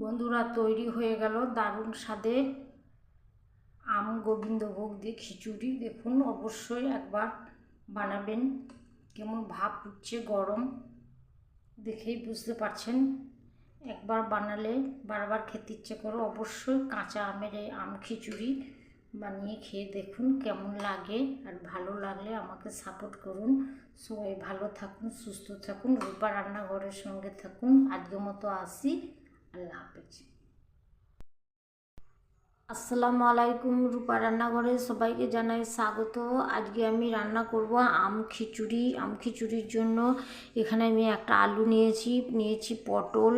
বন্ধুরা, তৈরি হয়ে গেল দারুণ স্বাদের আম গোবিন্দভোগ দিয়ে খিচুড়ি। দেখুন, অবশ্যই একবার বানাবেন। কেমন ভাপ উঠছে, গরম দেখেই বুঝতে পারছেন। একবার বানালে বারবার খেতে ইচ্ছে করো। অবশ্যই কাঁচা আমের এই আম খিচুড়ি বানিয়ে খেয়ে দেখুন কেমন লাগে। আর ভালো লাগলে আমাকে সাপোর্ট করুন। সবাই ভালো থাকুন, সুস্থ থাকুন, রূপা রান্নাঘরের সঙ্গে থাকুন। আজকের মতো আসি, আল্লাহ হাফেজ। আসসালামু আলাইকুম, রূপা রান্নাঘরে সবাইকে জানাই স্বাগত। আজকে আমি রান্না করব আম খিচুড়ি। আম খিচুড়ির জন্য এখানে আমি একটা আলু নিয়েছি পটল,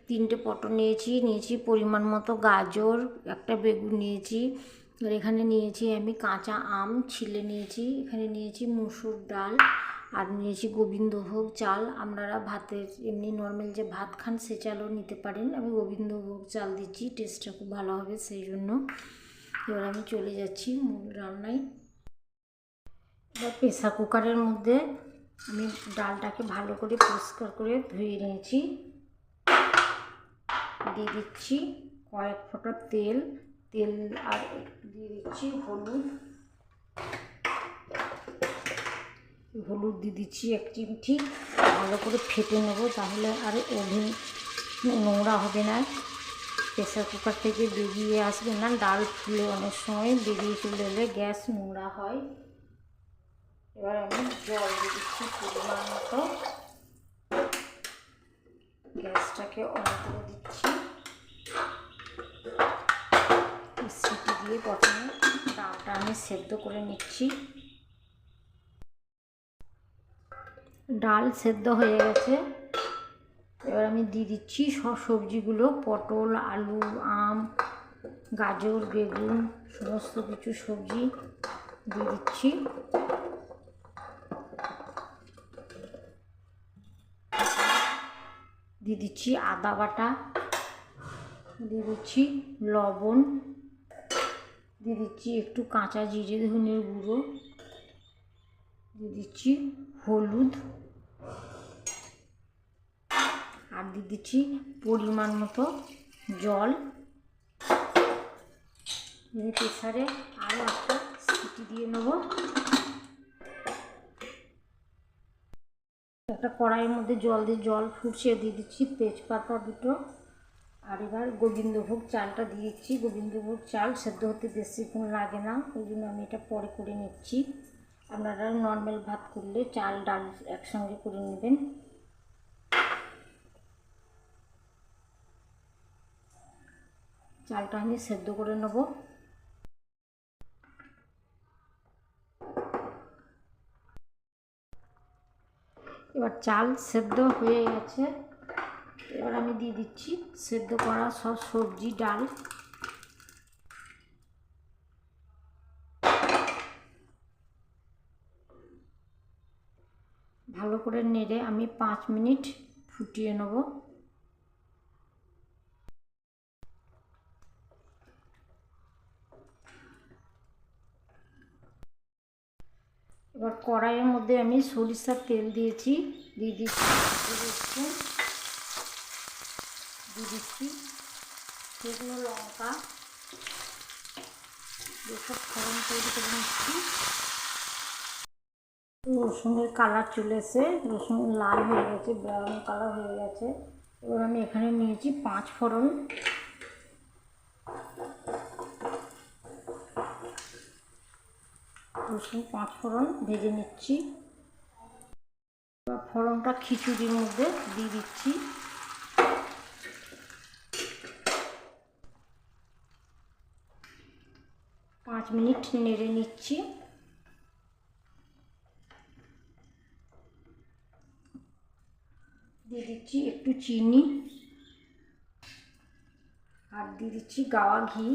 3টে পটল নিয়েছি পরিমাণ মতো গাজর, একটা বেগুন নিয়েছি। আর এখানে নিয়েছি আমি কাঁচা আম ছিলে নিয়েছি। এখানে নিয়েছি মুসুর ডাল, আর নিয়েছি গোবিন্দভোগ চাল। আপনারা ভাতের এমনি নর্মাল যে ভাত খান সে চালও নিতে পারেন। আমি গোবিন্দভোগ চাল দিচ্ছি, টেস্টটা খুব ভালো হবে সেই জন্য। এবার আমি চলে যাচ্ছি মূল রান্নায়। এবার প্রেসার কুকারের মধ্যে আমি ডালটাকে ভালো করে পরিষ্কার করে ধুয়ে নিয়েছি। দিয়ে দিচ্ছি কয়েক ফোঁটা তেল, আর দিয়ে দিচ্ছি হলুদ দিয়ে দিচ্ছি 1 চিমটি। ভালো করে ফেটে নেবো, তাহলে আর ওভেন নোংরা হবে না, প্রেসার কুকার থেকে বেরিয়ে আসবে না। ডাল ফুলে অনেক সময় বেরিয়ে চলে এলে গ্যাস নোংরা হয়। এবার আমি জল দিয়ে দিচ্ছি পরিমাণ মতো। গ্যাসটাকে অন করে দিচ্ছি। সিটি দিয়ে প্রথমে ডালটা আমি সেদ্ধ করে নিচ্ছি। ডাল সেদ্ধ হয়ে গেছে। এবার আমি দিয়ে দিচ্ছি সব সবজিগুলো, পটল, আলু, আম, গাজর, বেগুন, সমস্ত কিছু সবজি দিয়ে দিচ্ছি। দিয়ে দিচ্ছি আদা বাটা, দিয়ে দিচ্ছি লবণ, দিয়ে দিচ্ছি একটু কাঁচা জিরে ধনের গুঁড়ো, দিয়ে দিচ্ছি হলুদ, আর দিয়ে দিচ্ছি পরিমাণ মতো জল। প্রেসারে আরও একটা সিটি দিয়ে নেব। একটা কড়াইয়ের মধ্যে জল ফুটছে, দিয়ে দিচ্ছি তেজপাতা 2টো। আর এবার গোবিন্দভোগ চালটা দিয়ে দিচ্ছি। গোবিন্দভোগ চাল সেদ্ধ হতে বেশিক্ষণ লাগে না, ওই জন্য আমি এটা পরে করে নিচ্ছি। আপনারা নর্মাল ভাত করলে চাল ডাল একসঙ্গে করে নেবেন। চালটা আমি সেদ্ধ করে নেব। এবার চাল সেদ্ধ হয়ে গেছে। এবার আমি দিয়ে দিচ্ছি সেদ্ধ করা সব সবজি, ডাল। ভালো করে নেড়ে আমি 5 মিনিট ফুটিয়ে নেব। এবার কড়াইয়ের মধ্যে আমি সরিষার তেল দিয়েছি, দিয়ে দিচ্ছি শুকনো লঙ্কা, এসব ফোড়ন তৈরি করে নিচ্ছি। রসুনের কালার চলে এসে, রসুন লাল হয়ে গেছে, ব্রাউন কালার হয়ে গেছে। এবার আমি এখানে নিয়েছি 5 ফোড়ন। রসুন 5 ফোড়ন ভেজে নিচ্ছি। এবার ফোড়নটা খিচুড়ির মধ্যে দিয়ে দিচ্ছি। পাঁচ মিনিট নেড়ে নিচ্ছি। দিয়ে দিচ্ছি একটু চিনি, আর দিয়ে দিচ্ছি গাওয়া ঘি।